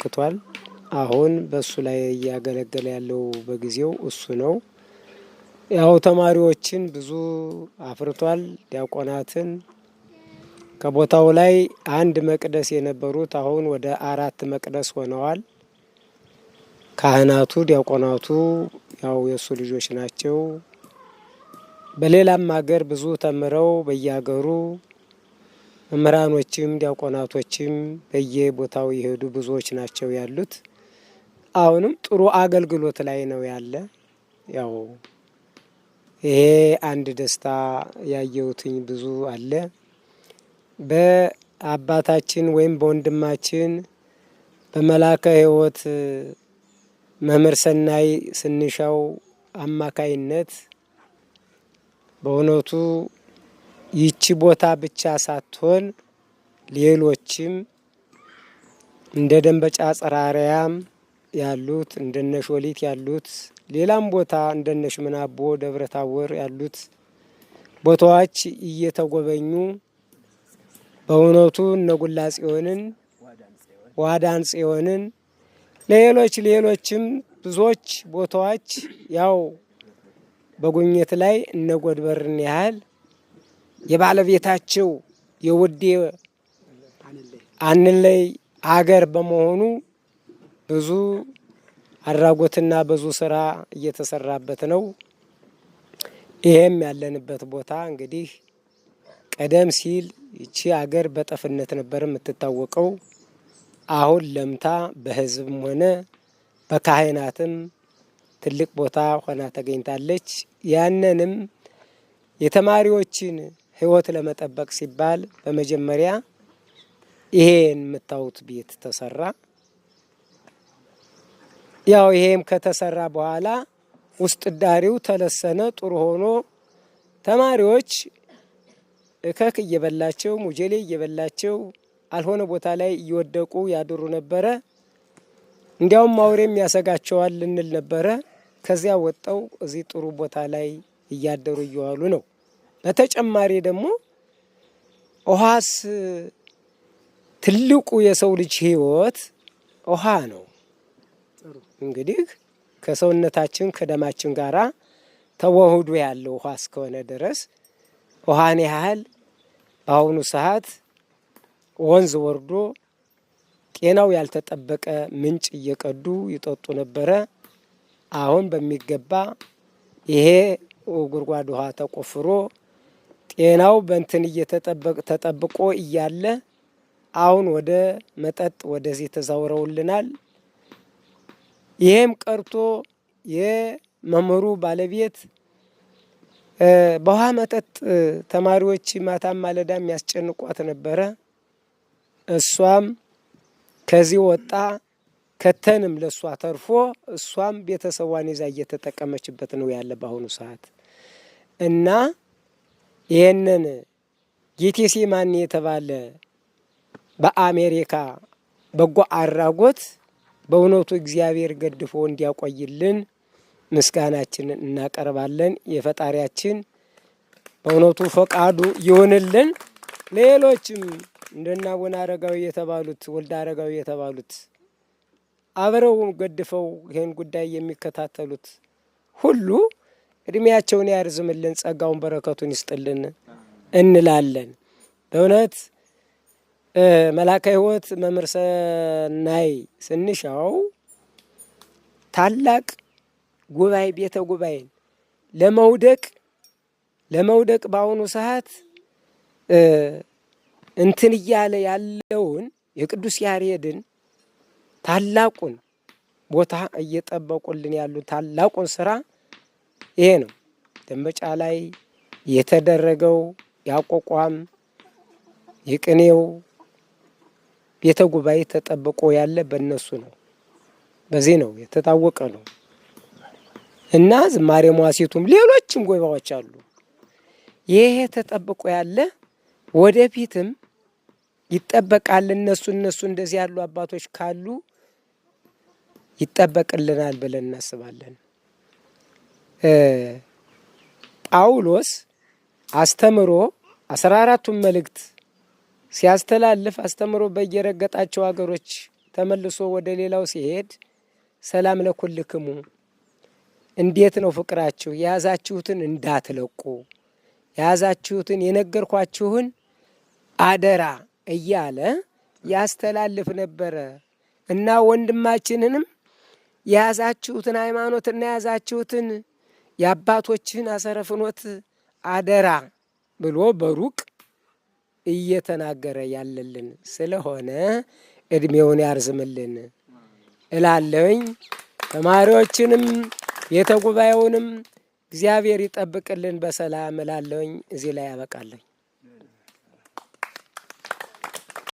ተክቷል። አሁን በሱ ላይ እያገለገለ ያለው በጊዜው እሱ ነው። ያው ተማሪዎችን ብዙ አፍርቷል። ዲያቆናትን ከቦታው ላይ አንድ መቅደስ የነበሩት አሁን ወደ 4 መቅደስ ሆነዋል። ካህናቱ ዲያቆናቱ ያው የሱ ልጆች ናቸው። በሌላም ሀገር ብዙ ተምረው በየሀገሩ መምህራኖችም ዲያቆናቶችም በየቦታው የሄዱ ብዙዎች ናቸው ያሉት። አሁንም ጥሩ አገልግሎት ላይ ነው ያለ። ያው ይሄ አንድ ደስታ ያየሁትኝ ብዙ አለ። በአባታችን ወይም በወንድማችን በመላከ ሕይወት መምህር ሰናይ ስንሻው አማካይነት በእውነቱ ይቺ ቦታ ብቻ ሳትሆን ሌሎችም እንደ ደንበጫ ጽራሪያም ያሉት እንደነ ሾሊት ያሉት ሌላም ቦታ እንደነ ሽምናቦ ደብረ ታቦር ያሉት ቦታዎች እየተጎበኙ በእውነቱ እነ ጉላ ጽዮንን ዋዳን ጽዮንን ሌሎችም ብዙዎች ቦታዎች ያው በጉኝት ላይ እነ ጎድበርን ያህል የባለቤታቸው የውዴ አንለይ አገር በመሆኑ ብዙ አድራጎትና ብዙ ስራ እየተሰራበት ነው። ይሄም ያለንበት ቦታ እንግዲህ ቀደም ሲል ይቺ አገር በጠፍነት ነበር የምትታወቀው። አሁን ለምታ በህዝብም ሆነ በካህናትም ትልቅ ቦታ ሆና ተገኝታለች። ያንንም የተማሪዎችን ህይወት ለመጠበቅ ሲባል በመጀመሪያ ይሄን የምታዩት ቤት ተሰራ። ያው ይሄም ከተሰራ በኋላ ውስጥ ዳሪው ተለሰነ ጥሩ ሆኖ ተማሪዎች እከክ እየበላቸው ሙጀሌ እየበላቸው አልሆነ ቦታ ላይ እየወደቁ ያድሩ ነበረ። እንዲያውም አውሬም ያሰጋቸዋል እንል ነበረ። ከዚያ ወጣው እዚህ ጥሩ ቦታ ላይ እያደሩ እየዋሉ ነው። በተጨማሪ ደግሞ ውሃስ ትልቁ የሰው ልጅ ህይወት ውሃ ነው። እንግዲህ ከሰውነታችን ከደማችን ጋራ ተዋህዶ ያለው ውሃ እስከሆነ ድረስ ውሃን ያህል በአሁኑ ሰዓት ወንዝ ወርዶ ጤናው ያልተጠበቀ ምንጭ እየቀዱ ይጠጡ ነበረ። አሁን በሚገባ ይሄ ጉድጓድ ውሃ ተቆፍሮ ጤናው በእንትን ተጠብቆ እያለ አሁን ወደ መጠጥ ወደዚህ ተዛውረውልናል። ይሄም ቀርቶ የመምህሩ ባለቤት በውሃ መጠጥ ተማሪዎች ማታም ማለዳም ያስጨንቋት ነበረ። እሷም ከዚህ ወጣ ከተንም ለሷ ተርፎ እሷም ቤተሰቧን ይዛ እየተጠቀመችበት ነው ያለ በአሁኑ ሰዓት እና ይሄንን ጌቴሴማኒ የተባለ በአሜሪካ በጎ አድራጎት በእውነቱ እግዚአብሔር ገድፎ እንዲያቆይልን ምስጋናችንን እናቀርባለን። የፈጣሪያችን በእውነቱ ፈቃዱ ይሁንልን። ሌሎችም እንደና አቡነ አረጋዊ የተባሉት ወልደ አረጋዊ የተባሉት አብረው ገድፈው ይህን ጉዳይ የሚከታተሉት ሁሉ እድሜያቸውን ያርዝምልን፣ ጸጋውን በረከቱን ይስጥልን እንላለን። በእውነት መላከ ሕይወት መምህር ሰናይ ስንሻው ታላቅ ጉባኤ ቤተ ጉባኤን ለመውደቅ በአሁኑ ሰዓት እንትን እያለ ያለውን የቅዱስ ያሬድን ታላቁን ቦታ እየጠበቁልን ያሉ ታላቁን ስራ ይሄ ነው። ደንበጫ ላይ የተደረገው ያቋቋም የቅኔው ቤተ ጉባኤ ተጠብቆ ያለ በእነሱ ነው። በዚህ ነው የተታወቀ ነው እና ዝማሬ መዋሥዕቱም ሌሎችም ጉባኤዎች አሉ። ይሄ ተጠብቆ ያለ ወደፊትም ይጠበቃል። እነሱ እንደዚህ ያሉ አባቶች ካሉ ይጠበቅልናል ብለን እናስባለን። ጳውሎስ አስተምሮ 14ቱን መልእክት ሲያስተላልፍ አስተምሮ በየረገጣቸው ሀገሮች ተመልሶ ወደ ሌላው ሲሄድ ሰላም ለኩልክሙ እንዴት ነው ፍቅራችሁ? የያዛችሁትን እንዳትለቁ፣ የያዛችሁትን የነገርኳችሁን አደራ እያለ ያስተላልፍ ነበረ እና ወንድማችንንም የያዛችሁትን ሃይማኖትና የያዛችሁትን የአባቶችን አሰረ ፍኖት አደራ ብሎ በሩቅ እየተናገረ ያለልን ስለሆነ እድሜውን ያርዝምልን እላለሁኝ። ተማሪዎችንም ቤተ ጉባኤውንም እግዚአብሔር ይጠብቅልን በሰላም እላለሁኝ። እዚህ ላይ ያበቃለኝ።